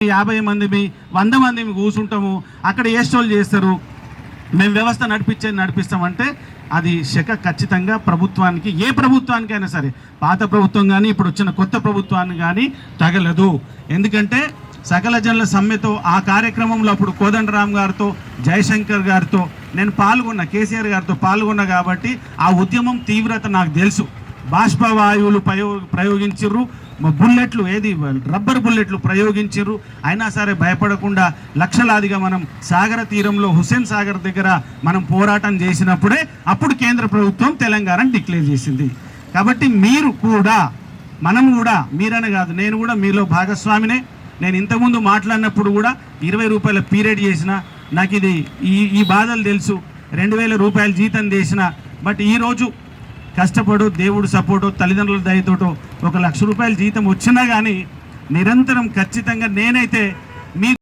50 మంది 100 మంది కూర్చుంటాము, అక్కడ ఏస్టోలు చేస్తారు, మేము వ్యవస్థ నడిపిస్తామంటే అది శక ఖచ్చితంగా ప్రభుత్వానికి, ఏ ప్రభుత్వానికైనా సరే, పాత ప్రభుత్వం కానీ ఇప్పుడు వచ్చిన కొత్త ప్రభుత్వానికి కానీ తగలదు. ఎందుకంటే సకల జనుల సమ్మెతో ఆ కార్యక్రమంలో అప్పుడు కోదండరామ్ గారితో, జయశంకర్ గారితో నేను పాల్గొన్నా, కేసీఆర్ గారితో పాల్గొన్నా కాబట్టి ఆ ఉద్యమం తీవ్రత నాకు తెలుసు. బాష్పవాయువులు ప్రయోగించిర్రు, బుల్లెట్లు, రబ్బర్ బుల్లెట్లు ప్రయోగించిర్రు. అయినా సరే భయపడకుండా లక్షలాదిగా మనం సాగర తీరంలో హుస్సేన్ సాగర్ దగ్గర మనం పోరాటం చేసినప్పుడే అప్పుడు కేంద్ర ప్రభుత్వం తెలంగాణను డిక్లేర్ చేసింది. కాబట్టి మీరు కూడా, మనం కూడా, మీరనే కాదు నేను కూడా మీలో భాగస్వామినే. నేను ఇంతకుముందు మాట్లాడినప్పుడు కూడా 20 రూపాయల పీరియడ్ చేసిన, నాకు ఇది ఈ బాధలు తెలుసు. 2000 రూపాయల జీతం చేసిన, బట్ ఈరోజు కష్టపడు, దేవుడు సపోర్టు, తల్లిదండ్రుల దయతోటో 1 లక్ష రూపాయల జీతం వచ్చినా కానీ నిరంతరం ఖచ్చితంగా నేనైతే మీ